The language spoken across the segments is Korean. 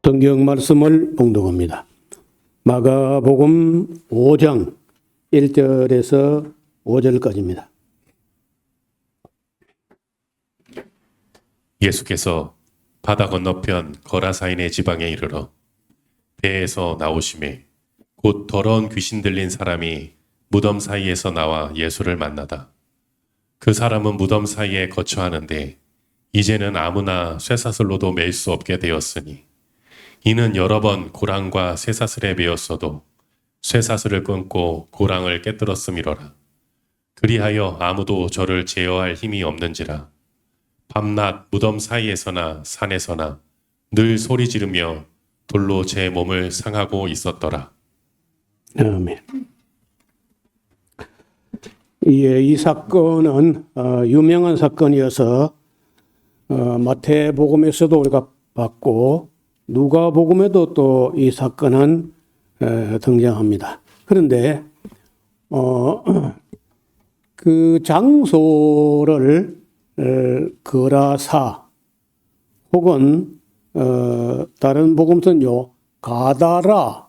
성경 말씀을 봉독합니다. 마가복음 5장 1절에서 5절까지입니다. 예수께서 바다 건너편 거라사인의 지방에 이르러 배에서 나오심에 곧 더러운 귀신 들린 사람이 무덤 사이에서 나와 예수를 만나다. 그 사람은 무덤 사이에 거처하는데 이제는 아무나 쇠사슬로도 맬 수 없게 되었으니 이는 여러 번 고랑과 쇠사슬에 매였어도 쇠사슬을 끊고 고랑을 깨뜨렸음이로라. 그리하여 아무도 저를 제어할 힘이 없는지라. 밤낮 무덤 사이에서나 산에서나 늘 소리 지르며 돌로 제 몸을 상하고 있었더라. 아멘. 예, 이 사건은 유명한 사건이어서 마태복음에서도 우리가 봤고 누가복음에도 또 이 사건은 등장합니다. 그런데 그 장소를 거라사 혹은 다른 복음서는요 가다라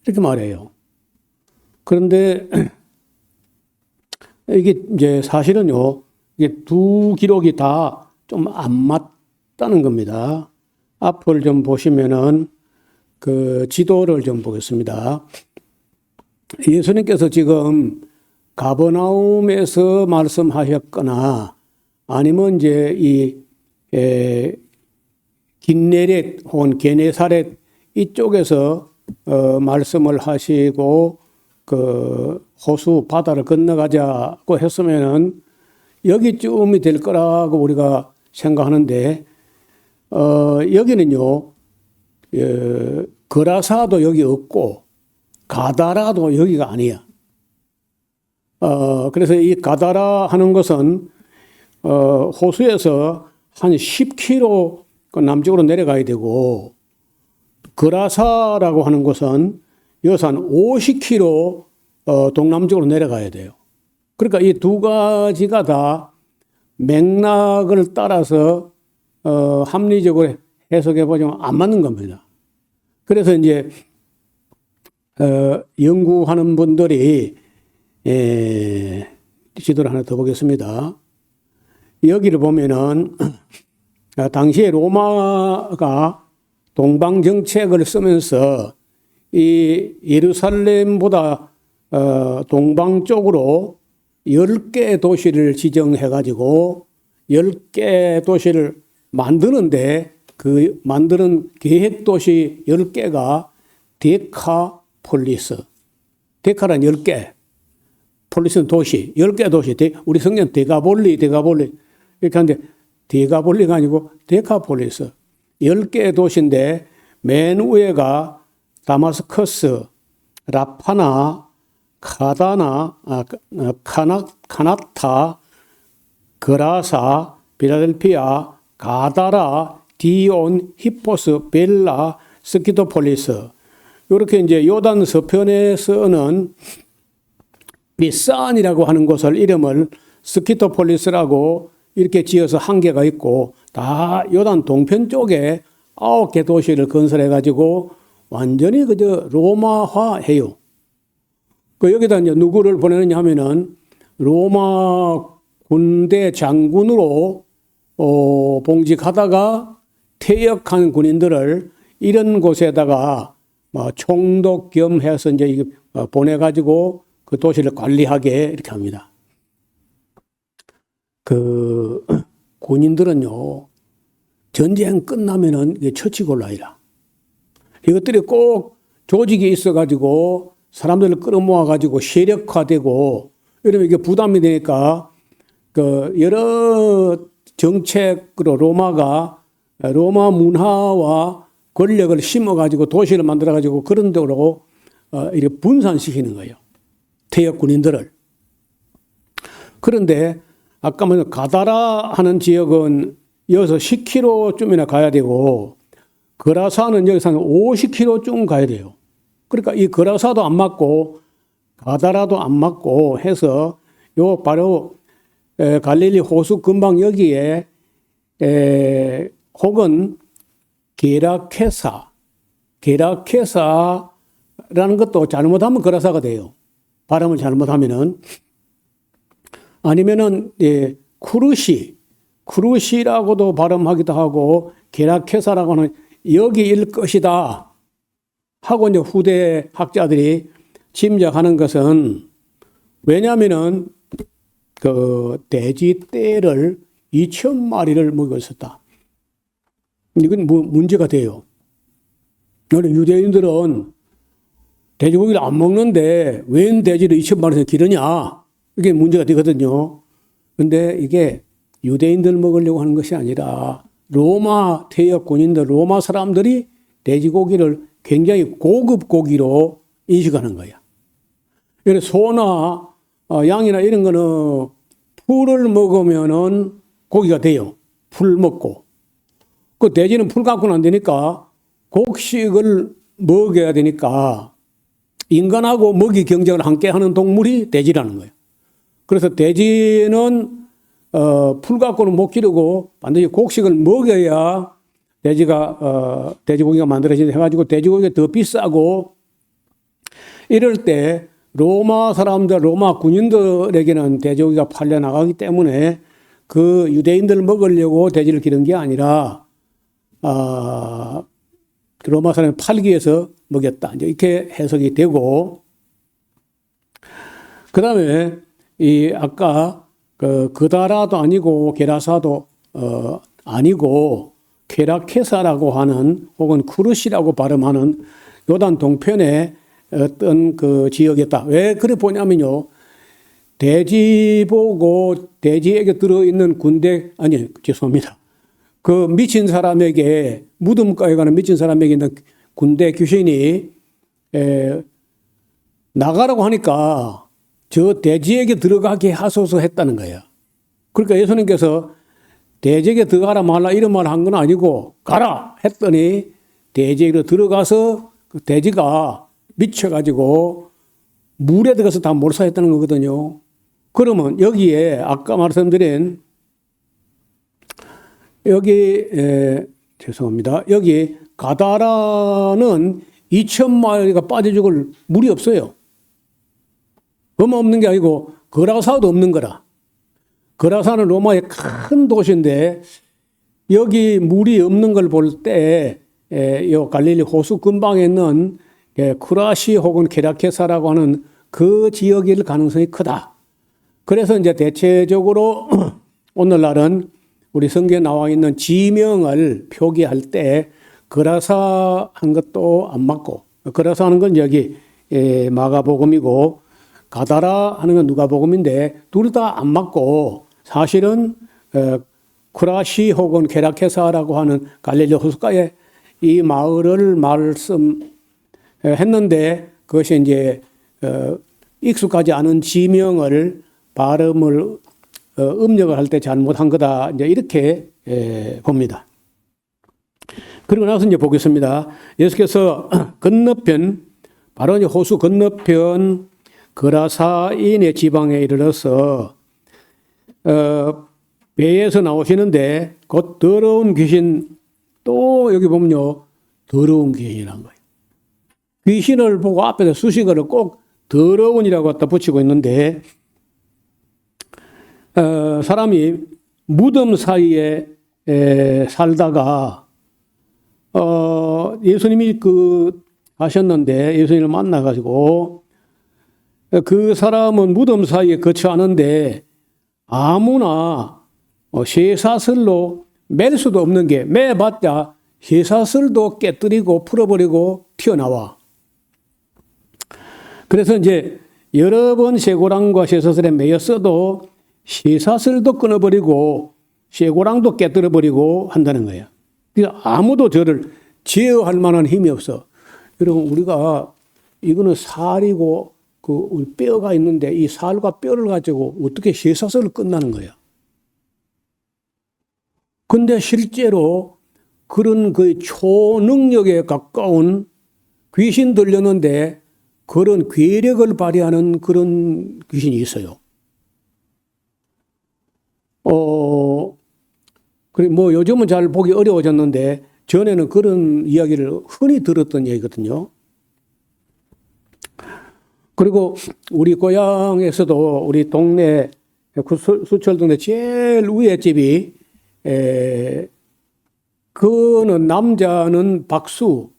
이렇게 말해요. 그런데 이게 이제 사실은요 이게 두 기록이 다 좀 안 맞다는 겁니다. 앞을 좀 보시면은 그 지도를 좀 보겠습니다. 예수님께서 지금 가버나움에서 말씀하셨거나 아니면 이제 이 긴네렛 혹은 게네사렛 이쪽에서 말씀을 하시고 그 호수 바다를 건너가자고 했으면은 여기쯤이 될 거라고 우리가 생각하는데 여기는요 거라사도 여기 없고 가다라도 여기가 아니야. 그래서 이 가다라 하는 것은 호수에서 한 10km 남쪽으로 내려가야 되고 거라사라고 하는 것은 여기서 한 50km 동남쪽으로 내려가야 돼요. 그러니까 이 두 가지가 다 맥락을 따라서 합리적으로 해석해 보자면 안 맞는 겁니다. 그래서 이제 연구하는 분들이 지도를 하나 더 보겠습니다. 여기를 보면은 당시에 로마가 동방 정책을 쓰면서 이 예루살렘보다 동방 쪽으로 10개 도시를 지정해 가지고 10개 도시를 만드는데 그 만드는 계획 도시 10개가 데카폴리스. 데카란 10개. 폴리스는 도시. 10개 도시. 우리 성경 데가볼리 이렇게 하는데 데가볼리가 아니고 데카폴리스. 10개 도시인데 맨 위에가 다마스커스, 라파나, 카다나, 카나타, 거라사, 필라델피아, 가다라, 디온, 히포스, 벨라, 스키토폴리스. 이렇게 이제 요단 서편에서는 비산이라고 하는 곳을 이름을 스키토폴리스라고 이렇게 지어서 한 개가 있고 다 요단 동편 쪽에 9개 도시를 건설해 가지고 완전히 그저 로마화해요. 그 여기다 이제 누구를 보내느냐 하면은 로마 군대 장군으로 봉직하다가 퇴역한 군인들을 이런 곳에다가 총독 겸 해서 이제 보내가지고 그 도시를 관리하게 이렇게 합니다. 그 군인들은요 전쟁 끝나면은 이게 처치곤란이라. 이것들이 꼭 조직이 있어가지고 사람들을 끌어모아가지고 세력화되고 이러면 이게 부담이 되니까 그 여러 정책으로 로마가 로마 문화와 권력을 심어가지고 도시를 만들어가지고 그런 데로 이렇게 분산시키는 거예요. 퇴역 군인들을. 그런데 아까 말한 가다라 하는 지역은 여기서 10km쯤이나 가야 되고 거라사는 여기서 한 50km쯤 가야 돼요. 그러니까 이 거라사도 안 맞고 가다라도 안 맞고 해서 요 바로 갈릴리 호수 근방 여기에 혹은 게라케사 게라케사라는 것도 잘못하면 거라사가 돼요. 발음을 잘못하면은. 아니면은, 예, 쿠르시라고도 발음하기도 하고, 게라케사라고 하는 여기일 것이다 하고 이제 후대 학자들이 짐작하는 것은, 왜냐하면은 그 돼지 떼를 2,000마리를 먹였었다. 이건 문제가 돼요. 원래 유대인들은 돼지고기를 안 먹는데 웬 돼지를 2,000마리에서 기르냐? 이게 문제가 되거든요. 근데 이게 유대인들 먹으려고 하는 것이 아니라 로마 퇴역 군인들, 로마 사람들이 돼지고기를 굉장히 고급 고기로 인식하는 거야. 그래서 소나 양이나 이런 거는 풀을 먹으면은 고기가 돼요. 풀 먹고. 그 돼지는 풀 갖고는 안 되니까 곡식을 먹여야 되니까 인간하고 먹이 경쟁을 함께 하는 동물이 돼지라는 거예요. 그래서 돼지는 풀 갖고는 못 기르고 반드시 곡식을 먹여야 돼지고기가 만들어진다 해가지고 돼지고기가 더 비싸고 이럴 때 로마 사람들, 로마 군인들에게는 돼지고기가 팔려나가기 때문에 그 유대인들 먹으려고 돼지를 기른 게 아니라 로마 사람이 팔기 위해서 먹였다. 이제 이렇게 해석이 되고 그 다음에 이 아까 그다라도 아니고 게라사도 아니고 게라케사라고 하는 혹은 쿠르시라고 발음하는 요단 동편의 어떤 그 지역이었다. 왜 그래 보냐면요. 돼지 보고 돼지에게 들어있는 죄송합니다. 그 미친 사람에게 무덤가에 가는 미친 사람에게 있는 군대 귀신이 나가라고 하니까 저 돼지에게 들어가게 하소서 했다는 거예요. 그러니까 예수님께서 돼지에게 들어가라 말라 이런 말 한 건 아니고 가라 했더니 돼지에게 들어가서 그 돼지가 미쳐가지고 물에 들어가서 다 몰사했다는 거거든요. 그러면 여기에 아까 말씀드린 죄송합니다. 여기 가다라는 2,000마리가 빠져 죽을 물이 없어요. 없는 게 아니고 거라사도 없는 거라. 거라사는 로마의 큰 도시인데 여기 물이 없는 걸 볼 때 요 갈릴리 호수 근방에 있는 쿠라시 혹은 게라케사라고 하는 그 지역일 가능성이 크다. 그래서 이제 대체적으로 오늘날은 우리 성경에 나와 있는 지명을 표기할 때 거라사 한 것도 안 맞고 거라사 하는 건 여기 마가복음이고 가다라 하는 건 누가복음인데 둘 다 안 맞고 사실은 쿠라시 혹은 게라케사라고 하는 갈릴리 호숫가에 이 마을을 말씀했는데 그것이 이제 익숙하지 않은 지명을 발음을 음력을 할 때 잘못한 거다. 이제 이렇게 봅니다. 그리고 나서 이제 보겠습니다. 예수께서 건너편 바로 이제 호수 건너편 거라사인의 지방에 이르러서 배에서 나오시는데 곧 더러운 귀신 또 여기 보면요 더러운 귀신이란 거예요. 귀신을 보고 앞에서 수식어를 꼭 더러운이라고 갖다 붙이고 있는데 사람이 무덤 사이에 살다가 예수님이 하셨는데 예수님을 만나가지고 그 사람은 무덤 사이에 거처하는데 아무나 쇠사슬로 맬 수도 없는 게 매봤자 쇠사슬도 깨뜨리고 풀어버리고 튀어나와. 그래서 이제 여러 번 쇠고랑과 쇠사슬에 매였어도 쇠사슬도 끊어버리고 쇠고랑도 깨뜨려버리고 한다는 거예요. 그래서 아무도 저를 제어할 만한 힘이 없어. 여러분 우리가 이거는 살이고 우리 뼈가 있는데 이 살과 뼈를 가지고 어떻게 쇠사슬을 끝나는 거야. 근데 실제로 그런 그 초능력에 가까운 귀신 들렸는데 그런 괴력을 발휘하는 그런 귀신이 있어요. 그리고 요즘은 잘 보기 어려워졌는데 전에는 그런 이야기를 흔히 들었던 얘기거든요. 그리고 우리 고향에서도 우리 동네 수철 동네 제일 위에 집이 그는 남자는 박수,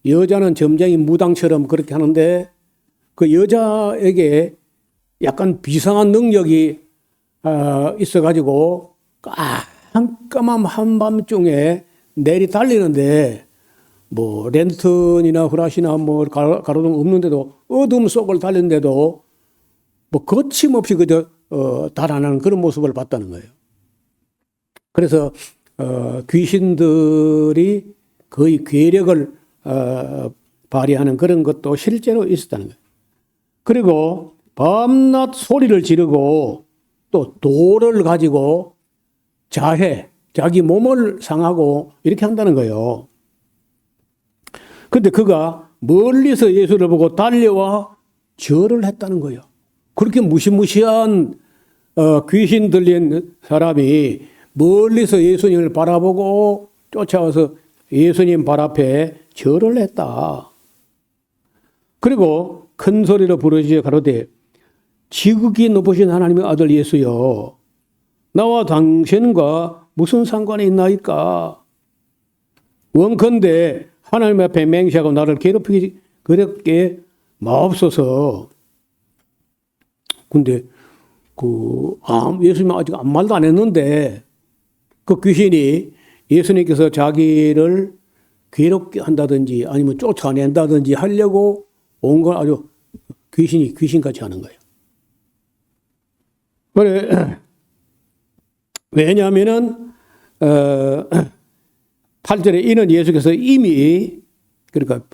여자는 점쟁이 무당처럼 그렇게 하는데 그 여자에게 약간 비상한 능력이 있어가지고 깜깜한 한밤중에 내리 달리는데 뭐 랜턴이나 후라시나 뭐 가로등 없는데도 어둠 속을 달리는데도 뭐 거침없이 그저 달아나는 그런 모습을 봤다는 거예요. 그래서 귀신들이 거의 괴력을 발휘하는 그런 것도 실제로 있었다는 거예요. 그리고 밤낮 소리를 지르고 또 돌을 가지고 자기 몸을 상하고 이렇게 한다는 거예요. 근데 그가 멀리서 예수를 보고 달려와 절을 했다는 거예요. 그렇게 무시무시한 귀신 들린 사람이 멀리서 예수님을 바라보고 쫓아와서 예수님 발 앞에 절을 했다. 그리고 큰 소리로 부르짖어 가로되 지극히 높으신 하나님의 아들 예수여, 나와 당신과 무슨 상관이 있나이까? 원컨대 하나님 앞에 맹세하고 나를 괴롭히기 그렇게 마옵소서. 근데 예수님 아직 아무 말도 안 했는데 그 귀신이 예수님께서 자기를 괴롭게 한다든지 아니면 쫓아낸다든지 하려고 온 걸 아주 귀신같이 하는 거예요. 그래, 왜냐하면은 8절에 이는 예수께서 이미 그러니까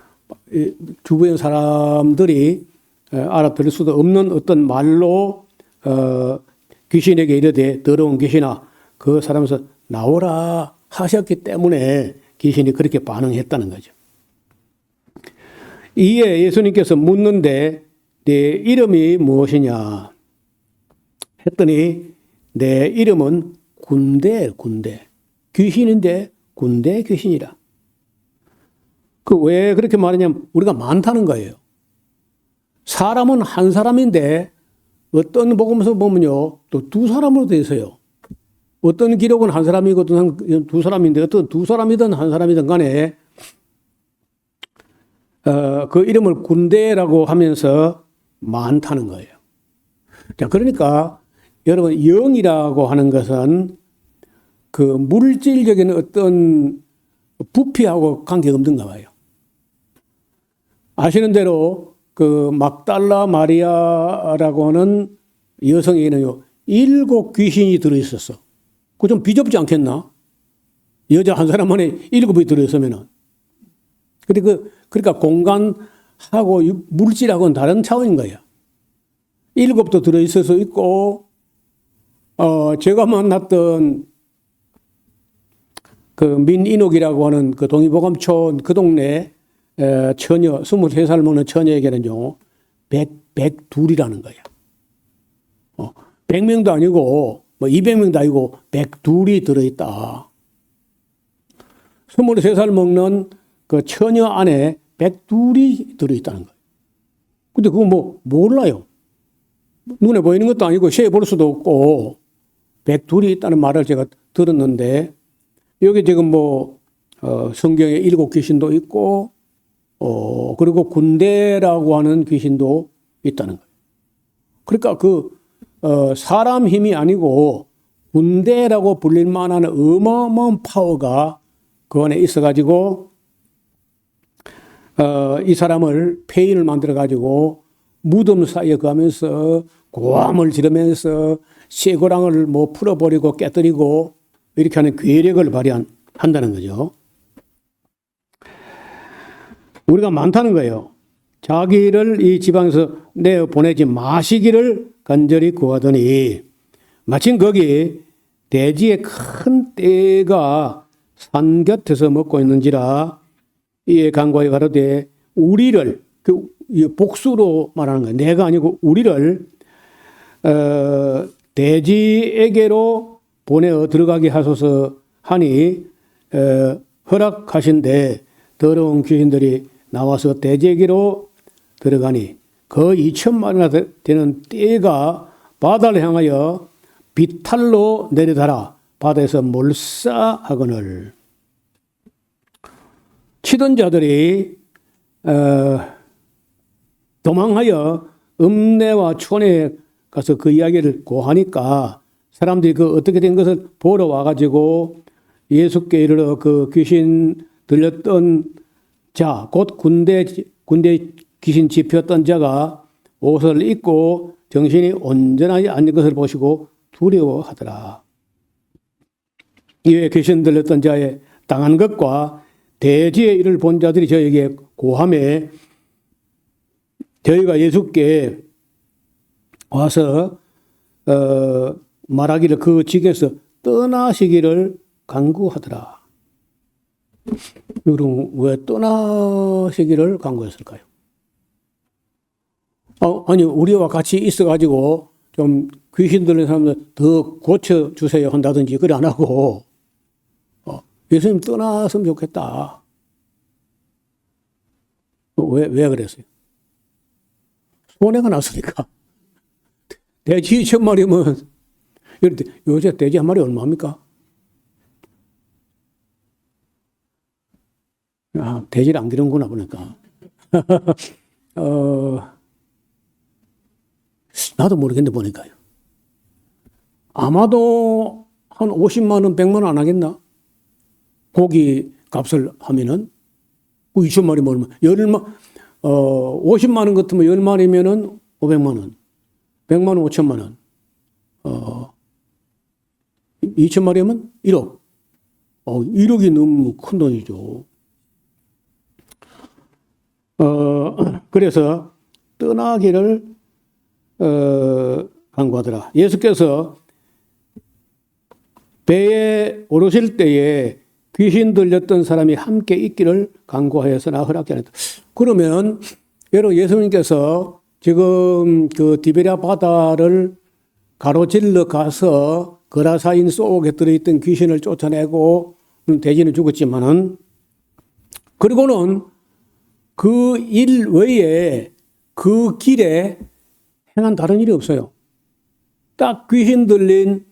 주변 사람들이 알아들을 수도 없는 어떤 말로 귀신에게 이르되 더러운 귀신아 그 사람에서 나오라 하셨기 때문에 귀신이 그렇게 반응했다는 거죠. 이에 예수님께서 묻는데 내 이름이 무엇이냐 했더니 내 이름은 군대 귀신인데 군대 귀신이라. 그 왜 그렇게 말하냐면 우리가 많다는 거예요. 사람은 한 사람인데 어떤 복음서 보면요 또 두 사람으로 되어 있어요. 어떤 기록은 한 사람이고 두 사람인데 어떤 두 사람이든 한 사람이든 간에 그 이름을 군대라고 하면서 많다는 거예요. 자, 그러니까 여러분 영이라고 하는 것은 그 물질적인 어떤 부피하고 관계없는가 봐요. 아시는 대로 그 막달라 마리아라고 하는 여성에게는요 7 귀신이 들어있었어. 그거 좀 비좁지 않겠나? 여자 한 사람만에 7이 들어있으면은. 그러니까 공간하고 물질하고는 다른 차원인 거예요. 7도 들어있을 수 있고, 제가 만났던 그 민인옥이라고 하는 그 동의보감촌 그 동네 처녀, 23살 먹는 처녀에게는요, 102이라는 거예요. 100명도 아니고, 200명도 아니고, 102이 들어있다. 23살 먹는 그 처녀 안에 102이 들어있다는 거예요. 근데 그거 몰라요. 눈에 보이는 것도 아니고, 시에 볼 수도 없고, 102이 있다는 말을 제가 들었는데, 여기 지금 성경에 7 귀신도 있고, 그리고 군대라고 하는 귀신도 있다는 거예요. 그러니까 사람 힘이 아니고 군대라고 불릴 만한 어마어마한 파워가 그 안에 있어가지고, 이 사람을 폐인을 만들어가지고 무덤 사이에 가면서 고함을 지르면서 쇠고랑을 풀어버리고 깨뜨리고 이렇게 하는 괴력을 발휘한다는 거죠. 우리가 많다는 거예요. 자기를 이 지방에서 내보내지 마시기를 간절히 구하더니 마침 거기 대지에 큰 떼가 산 곁에서 먹고 있는지라 이에 간과에 가로되 우리를 복수로 말하는 거예요. 내가 아니고 우리를 대지에게로 보내어 들어가게 하소서 하니 허락하신데 더러운 귀신들이 나와서 대제기로 들어가니 거의 2천만이나 되는 떼가 바다를 향하여 비탈로 내려달아 바다에서 몰사하거늘. 치던 자들이 도망하여 읍내와 촌에 가서 그 이야기를 고하니까 사람들이 그 어떻게 된 것을 보러 와가지고 예수께 이르러 그 귀신 들렸던 자, 곧 군대 귀신 집혔던 자가 옷을 입고 정신이 온전하지 않는 것을 보시고 두려워하더라. 이에 귀신 들렸던 자의 당한 것과 대지의 일을 본 자들이 저에게 고함에 저희가 예수께 와서 말하기를 그 지경에서 떠나시기를 간구하더라. 그럼 왜 떠나시기를 간구했을까요? 아니 우리와 같이 있어가지고 좀 귀신 들린 사람들 더 고쳐주세요 한다든지 그래 안 하고 예수님 떠났으면 좋겠다. 왜 그랬어요? 손해가 났으니까. 돼지 1,000마리면 요새 돼지 한 마리 얼마입니까? 돼지를 안 기르는구나 보니까. 나도 모르겠는데 보니까요. 아마도 한 50만 원, 100만 원 안 하겠나? 고기 값을 하면은 2,000마리 먹으면 50만 원 같으면 10마리면은 500만 원, 100만 원 5천만 원, 2,000마리면 1억. 1억이 너무 큰 돈이죠. 그래서 떠나기를 간구하더라. 예수께서 배에 오르실 때에 귀신 들렸던 사람이 함께 있기를 간구하였으나 허락지 않았다. 그러면 여러분 예수님께서 지금 그 디베랴 바다를 가로질러 가서 거라사인 속에 들어있던 귀신을 쫓아내고 돼지는 죽었지만은 그리고는 그 일 외에 그 길에 행한 다른 일이 없어요. 딱 귀신 들린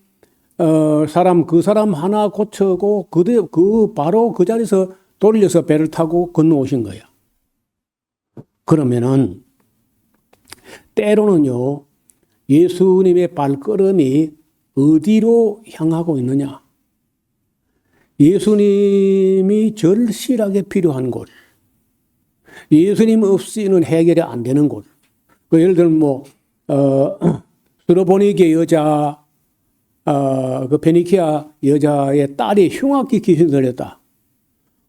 사람 그 사람 하나 고쳐고 바로 그 자리에서 돌려서 배를 타고 건너오신 거예요. 그러면은 때로는요 예수님의 발걸음이 어디로 향하고 있느냐? 예수님이 절실하게 필요한 곳, 예수님 없이는 해결이 안 되는 곳. 예를 들면 스로보니게 여자, 그 페니키아 여자의 딸이 흉악기 귀신 들렸다.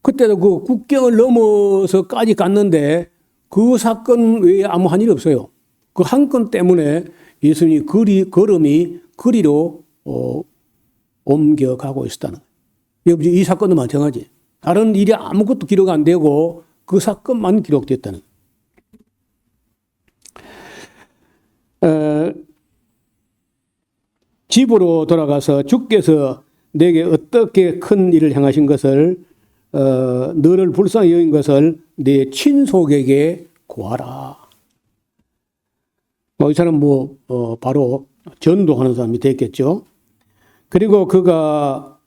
그때도 그 국경을 넘어서까지 갔는데 그 사건 외에 아무 한 일이 없어요. 그 한 건 때문에 예수님이 걸음이 그리로 옮겨가고 있었다는 거예요. 이 사건도 마찬가지. 다른 일이 아무것도 기록 안 되고 그 사건만 기록됐다는 거예요. 집으로 돌아가서 주께서 내게 어떻게 큰 일을 행하신 것을 너를 불쌍히 여긴 것을 내 친속에게 구하라. 이 사람 바로 전도하는 사람이 됐겠죠. 그리고 그가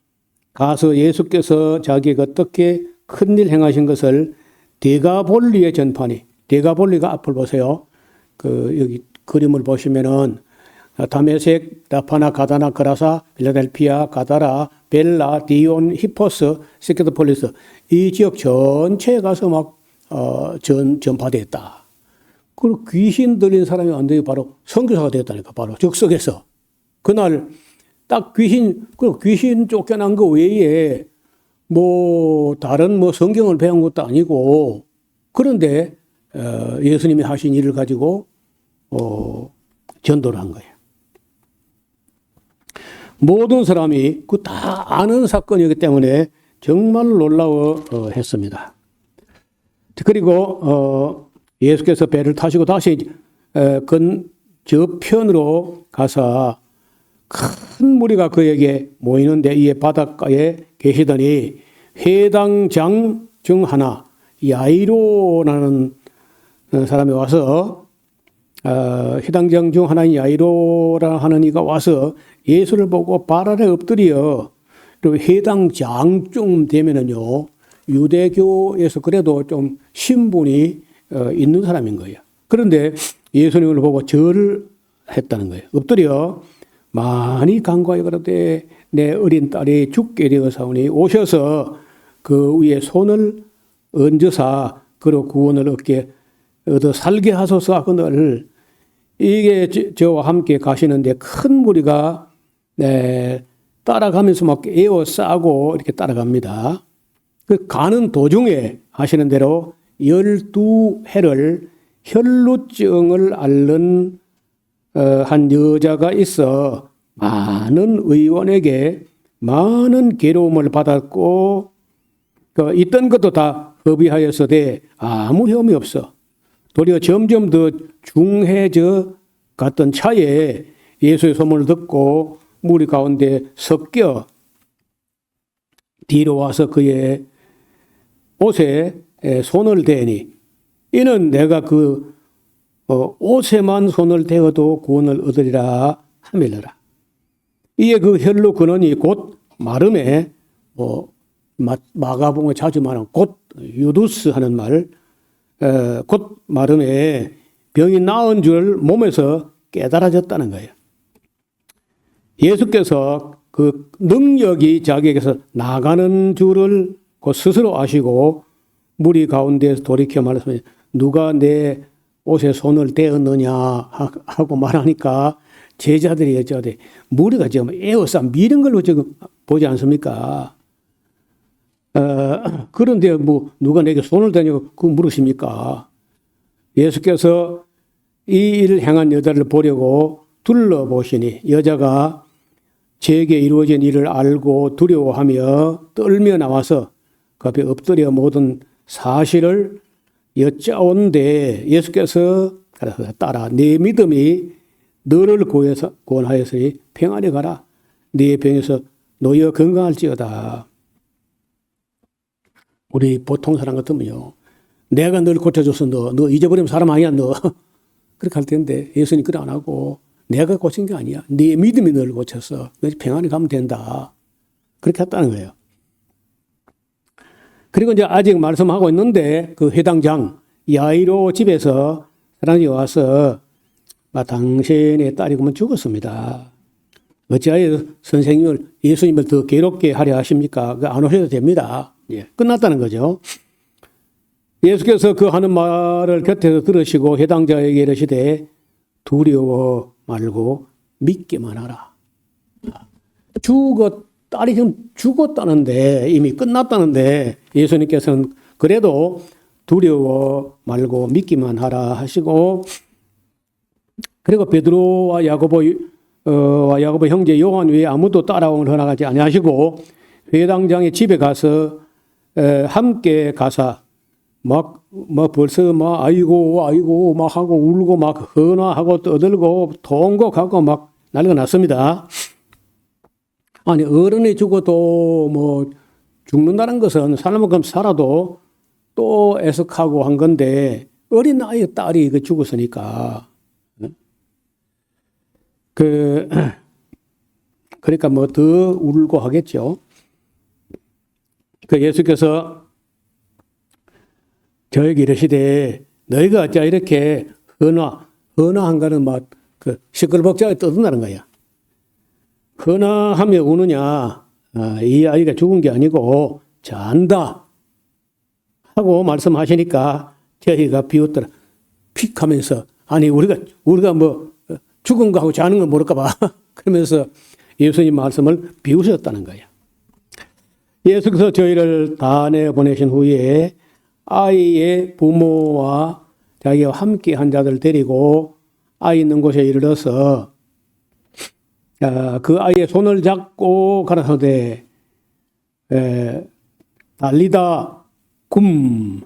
가서 예수께서 자기에게 어떻게 큰 일 행하신 것을 데가볼리에 전파니, 데가볼리가 앞을 보세요. 여기 그림을 보시면은 다메섹, 라파나, 가다나, 그라사, 필라델피아, 가다라, 벨라, 디온, 히포스, 시케도폴리스 이 지역 전체에 가서 막 전파됐다. 그리고 귀신 들린 사람이 완전히 바로 선교사가 됐다니까. 바로 즉석에서 그날 딱 귀신 쫓겨난 거 외에 다른 성경을 배운 것도 아니고 그런데 예수님이 하신 일을 가지고 전도를 한 거예요. 모든 사람이 그 다 아는 사건이기 때문에 정말 놀라워했습니다. 그리고 예수께서 배를 타시고 다시 저편으로 가서 큰 무리가 그에게 모이는데 이에 바닷가에 계시더니 회당장 중 하나 야이로라는 사람이 와서 회당장 중 하나인 야이로라 하는 이가 와서 예수를 보고 발 아래 엎드려, 그리고 회당장쯤 되면은요 유대교에서 그래도 좀 신분이 있는 사람인 거예요. 그런데 예수님을 보고 절을 했다는 거예요. 엎드려 많이 간구하여 그러되 내 어린 딸이 죽게 되어사오니 오셔서 그 위에 손을 얹으사 그로 구원을 얻어 살게 하소서 하거늘, 이게 저와 함께 가시는데 큰 무리가 따라가면서 막 에워싸고 이렇게 따라갑니다. 그 가는 도중에 하시는 대로 12해를 혈루증을 앓는 한 여자가 있어 많은 의원에게 많은 괴로움을 받았고 있던 것도 다 허비하였으되 아무 혐의 없어. 도리어 점점 더 중해져 갔던 차에 예수의 소문을 듣고 무리 가운데 섞여 뒤로 와서 그의 옷에 손을 대니 이는 내가 그 옷에만 손을 대어도 구원을 얻으리라 하밀러라. 이에 그 혈루 근원이 곧 마름에 마가복음에 자주 말하는 곧 유두스 하는 말, 곧 마름에 병이 나은 줄 몸에서 깨달아졌다는 거예요. 예수께서 그 능력이 자기에게서 나가는 줄을 곧 스스로 아시고 무리 가운데에서 돌이켜 말했습니다. 누가 내 옷에 손을 대었느냐 하고 말하니까 제자들이 여쭤대 무리가 지금 에워싸 미는 걸로 지금 보지 않습니까? 그런데 뭐 누가 내게 손을 대냐고 그 물으십니까? 예수께서 이 일을 행한 여자를 보려고 둘러보시니 여자가 제게 이루어진 일을 알고 두려워하며 떨며 나와서 그 앞에 엎드려 모든 사실을 여짜온데 예수께서 따라 네 믿음이 너를 구원하였으니 평안히 가라. 네 병에서 놓여 건강할지어다. 우리 보통 사람 같으면요. 내가 널 고쳐줘서 너 잊어버리면 사람 아니야 너. 그렇게 할 텐데 예수님 그래 안 하고 내가 고친 게 아니야. 네 믿음이 너를 고쳤어. 너 평안히 가면 된다. 그렇게 했다는 거예요. 그리고 이제 아직 말씀하고 있는데 그 회당장 야이로 집에서 사람이 와서 당신의 딸이 그러면 죽었습니다. 어찌하여 선생님을 예수님을 더 괴롭게 하려 하십니까? 안 오셔도 됩니다. 예, 끝났다는 거죠. 예수께서 그 하는 말을 곁에서 들으시고 회당자에게 이르시되 두려워 말고 믿기만 하라. 딸이 지금 죽었다는데 이미 끝났다는데 예수님께서는 그래도 두려워 말고 믿기만 하라 하시고 그리고 베드로와 야고보 형제 요한 외에 아무도 따라오면 허락하지 아니하시고 회당장의 집에 가서 함께 가사 막 벌써 막 아이고 막 하고 울고 막 헌화하고 떠들고 통곡하고 막 난리가 났습니다. 아니 어른이 죽어도 뭐 죽는다는 것은 살만큼 살아도 또 애석하고 한 건데 어린 아이 딸이 죽었으니까 그러니까 뭐 더 울고 하겠죠. 그 예수께서 저에게 이르시되 너희가 어찌 이렇게 헌화한 거는 막 시끌벅적하게 떠든다는 거야. 헌화하며 우느냐? 이 아이가 죽은 게 아니고 잔다 하고 말씀하시니까 저희가 비웃더라. 픽 하면서 아니 우리가 뭐 죽은 거하고 자는 건 모를까 봐 그러면서 예수님 말씀을 비우셨다는 거야. 예수께서 저희를 다 내보내신 후에 아이의 부모와 자기와 함께 한 자들 데리고 아이 있는 곳에 이르러서 그 아이의 손을 잡고 가라사대 달리다 굼.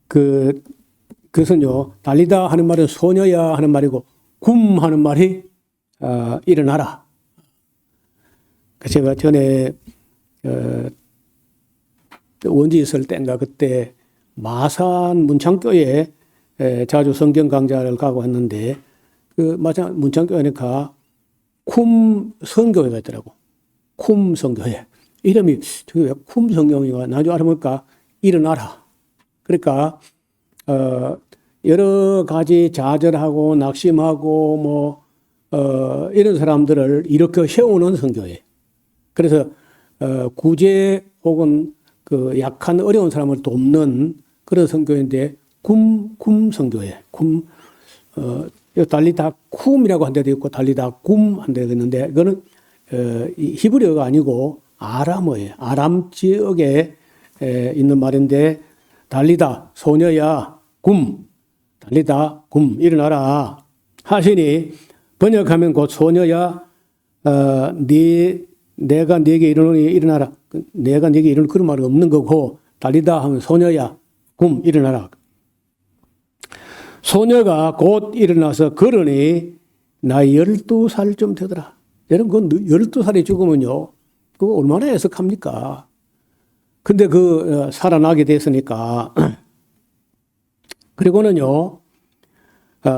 그것은요 달리다 하는 말은 소녀야 하는 말이고 굼 하는 말이 일어나라. 제가 전에 원지 있을 때인가 그때 마산 문창교에 자주 성경 강좌를 가고 왔는데 그 마산 문창교회니까 쿰 성교회가 있더라고. 쿰 성교회. 이름이 저게 왜 쿰 성교회가 나중에 알아보니까 일어나라. 그러니까 여러 가지 좌절하고 낙심하고 이런 사람들을 일으켜 세우는 성교회. 그래서 구제 혹은 그 약한 어려운 사람을 돕는 그런 성교회인데 쿰 성교회. 달리다 쿰이라고 한 데도 있고 달리다 쿰 한 데도 있는데 이거는 히브리어가 아니고 아람어예요. 아람 지역에 있는 말인데 달리다 소녀야 달리다 일어나라 하시니 번역하면 곧 소녀야 내가 네게 이르노니 일어나라. 내가 네게 이르는 그런 말은 없는 거고 달리다 하면 소녀야 일어나라. 소녀가 곧 일어나서 걸으니 나이 12살쯤 되더라. 여러분 그 12살이 죽으면요 그거 얼마나 애석합니까? 근데 살아나게 됐으니까 그리고는요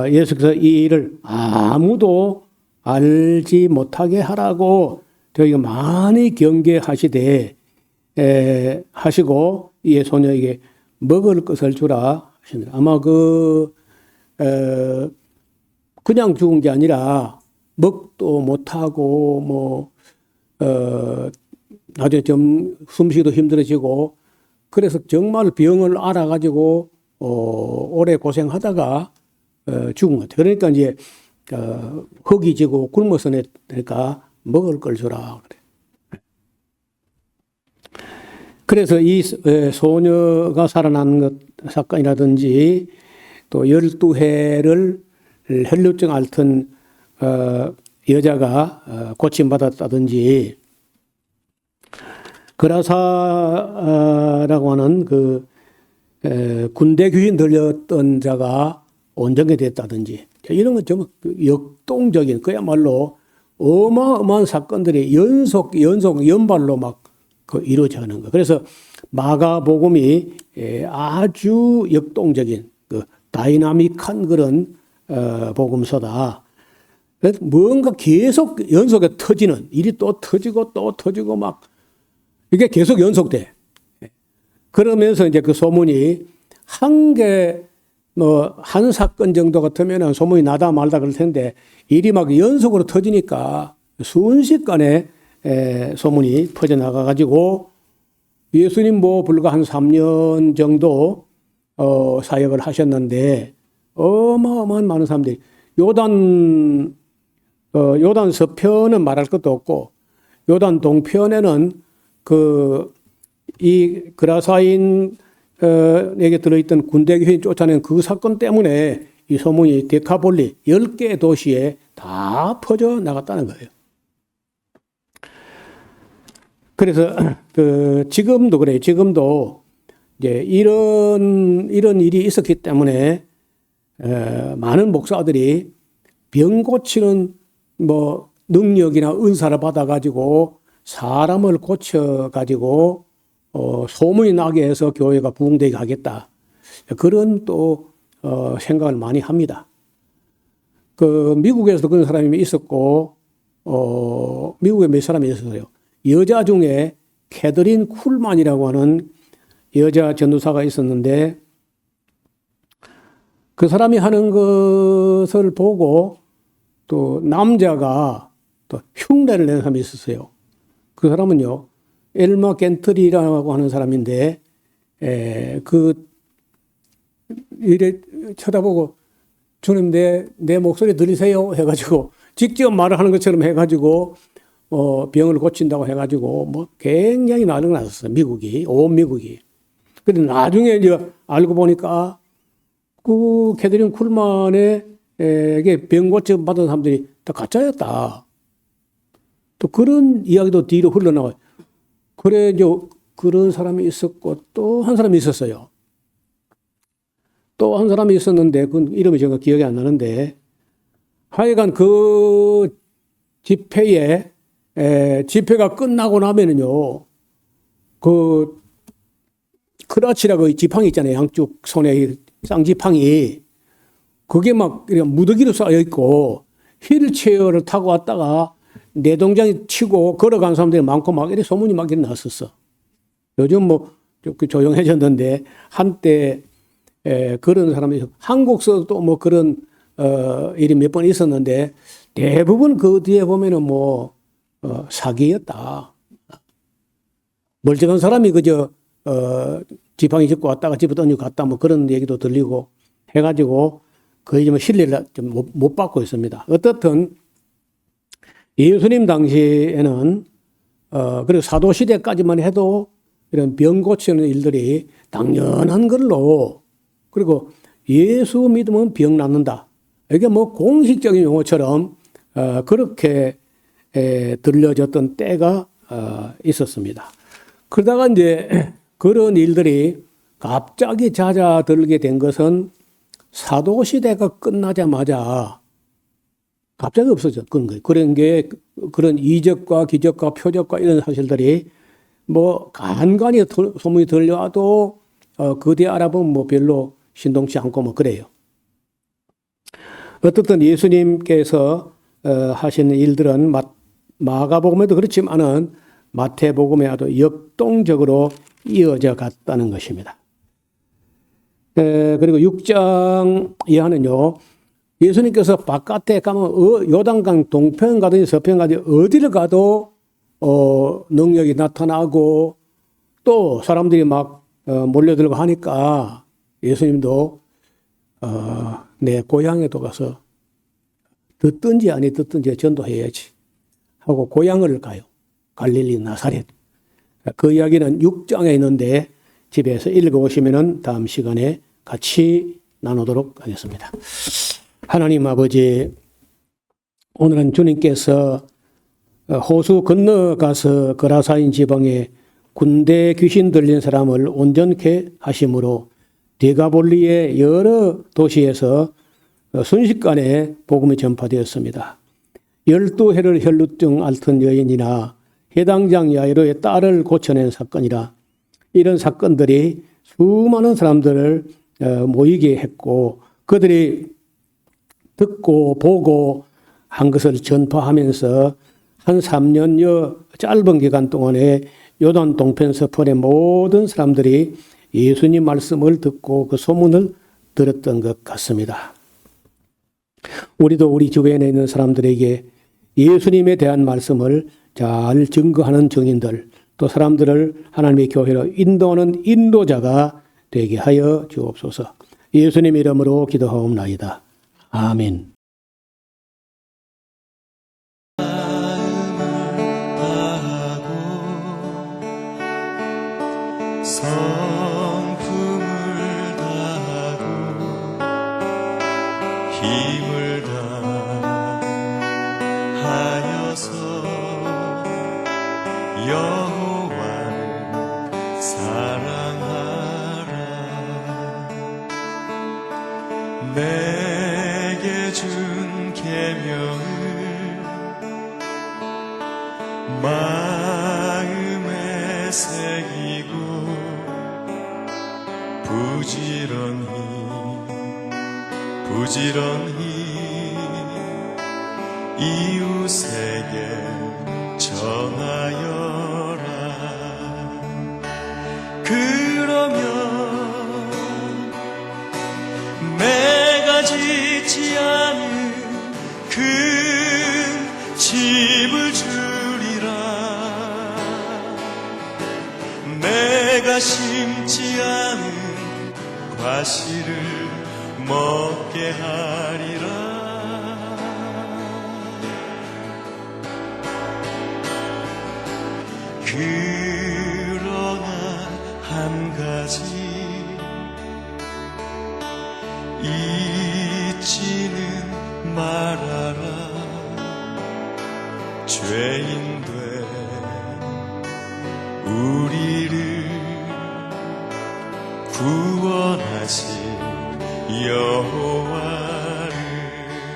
예수께서 이 일을 아무도 알지 못하게 하라고 저희가 많이 경계하시되 하시고 이 소녀에게 먹을 것을 주라 하시더라. 아마 그냥 죽은 게 아니라 먹도 못하고 나중에 좀 숨쉬기도 힘들어지고 그래서 정말 병을 앓아가지고 오래 고생하다가 죽은 것 같아요. 그러니까 이제 흙이 지고 굶어서 내니까 먹을 걸 주라 그래. 그래서 이 소녀가 살아난 것 사건이라든지 또 12해를 혈류증 앓던 여자가 고침받았다든지 그라사라고 하는 군대 귀신 들렸던 자가 온전히 됐다든지 이런 건 좀 역동적인 그야말로 어마어마한 사건들이 연발로 막 이루어져 가는 거. 그래서 마가복음이 아주 역동적인 다이나믹한 그런 복음서다. 뭔가 계속 연속에 터지는 일이 또 터지고 막 이게 계속 연속돼. 그러면서 이제 그 소문이 한 사건 정도 같으면 소문이 나다 말다 그럴 텐데 일이 막 연속으로 터지니까 순식간에 소문이 퍼져나가 가지고 예수님 불과 한 3년 정도 사역을 하셨는데 어마어마한 많은 사람들이 요단 서편은 말할 것도 없고 요단 동편에는 이 그라사인에게 들어있던 군대 귀신 쫓아낸 그 사건 때문에 이 소문이 데카폴리 10개 도시에 다 퍼져 나갔다는 거예요. 그래서 지금도 그래요. 지금도 이제 이런 일이 있었기 때문에 많은 목사들이 병 고치는 능력이나 은사를 받아가지고 사람을 고쳐가지고 소문이 나게 해서 교회가 부흥되게 하겠다. 그런 또 생각을 많이 합니다. 미국에서도 그런 사람이 있었고 미국에 몇 사람이 있었어요. 여자 중에 캐더린 쿨만이라고 하는 여자 전도사가 있었는데 그 사람이 하는 것을 보고 또 남자가 또 흉내를 내는 사람이 있었어요. 그 사람은요, 엘마 겐트리라고 하는 사람인데, 이래 쳐다보고, 주님, 내 목소리 들리세요? 해가지고, 직접 말을 하는 것처럼 해가지고, 병을 고친다고 해가지고, 굉장히 난리가 났었어요. 온 미국이. 근데 나중에 이제 알고 보니까, 캐더린 쿨만에게 병 고침 받은 사람들이 다 가짜였다. 또 그런 이야기도 뒤로 흘러나와요. 그래, 이제 그런 사람이 있었고, 또 한 사람이 있었어요. 또 한 사람이 있었는데, 그 이름이 제가 기억이 안 나는데, 하여간 그 집회가 끝나고 나면은요, 크러치라고 지팡이 있잖아요. 양쪽 손에 이 쌍지팡이. 그게 막 이렇게 무더기로 쌓여 있고 휠체어를 타고 왔다가 내동장에 치고 걸어간 사람들이 많고 막 이렇게 소문이 막 일어났었어. 요즘 뭐 조용해졌는데 한때 그런 사람이 한국서도 뭐 그런 일이 몇 번 있었는데 대부분 그 뒤에 보면은 뭐 사기였다. 멀쩡한 사람이 그저 지팡이 짚고 왔다가 집어 던지고 갔다 뭐 그런 얘기도 들리고 해가지고 거의 좀 신뢰를 좀 못 받고 있습니다. 어떻든 예수님 당시에는 그리고 사도 시대까지만 해도 이런 병 고치는 일들이 당연한 걸로 그리고 예수 믿으면 병 낫는다. 이게 뭐 공식적인 용어처럼 그렇게 들려졌던 때가 있었습니다. 그러다가 이제 그런 일들이 갑자기 잦아들게 된 것은 사도 시대가 끝나자마자 갑자기 없어졌던 거예요. 그런 게 그런 이적과 기적과 표적과 이런 사실들이 뭐 간간히 소문이 들려와도 그 뒤에 알아보면 뭐 별로 신동치 않고 뭐 그래요. 어떻든 예수님께서 하시는 일들은 마가복음에도 그렇지만은 마태복음에 아주 역동적으로 이어져 갔다는 것입니다. 그리고 6장 이하는요. 예수님께서 바깥에 가면 요단강 동편 가든지 서편 가든지 어디를 가도 능력이 나타나고 또 사람들이 막 몰려들고 하니까 예수님도 내 고향에도 가서 듣든지 아니 듣든지 전도해야지 하고 고향을 가요. 갈릴리 나사렛. 그 이야기는 6장에 있는데 집에서 읽어보시면 다음 시간에 같이 나누도록 하겠습니다. 하나님 아버지, 오늘은 주님께서 호수 건너가서 거라사인 지방에 군대 귀신 들린 사람을 온전케 하심으로 데가볼리의 여러 도시에서 순식간에 복음이 전파되었습니다. 12해를 혈루증 앓던 여인이나 해당장 야이로의 딸을 고쳐낸 사건이라 이런 사건들이 수많은 사람들을 모이게 했고 그들이 듣고 보고 한 것을 전파하면서 한 3년여 짧은 기간 동안에 요단 동편 서편의 모든 사람들이 예수님 말씀을 듣고 그 소문을 들었던 것 같습니다. 우리도 우리 주변에 있는 사람들에게 예수님에 대한 말씀을 잘 증거하는 증인들 또 사람들을 하나님의 교회로 인도하는 인도자가 되게 하여 주옵소서. 예수님 이름으로 기도하옵나이다. 아멘. 성품을 다하고 힘을 다하여서 여호와를 사랑하라. 내게 준 계명을 마음에 새기고 부지런히 이웃에게 전하여라. 그러면 내가 짓지 않은 큰 집을 주리라. 내가 심지 않은 과실을 먹게 하리라. 그러나 한 가지 잊지는 말아라. 죄인된 우리를 구원하신 여호와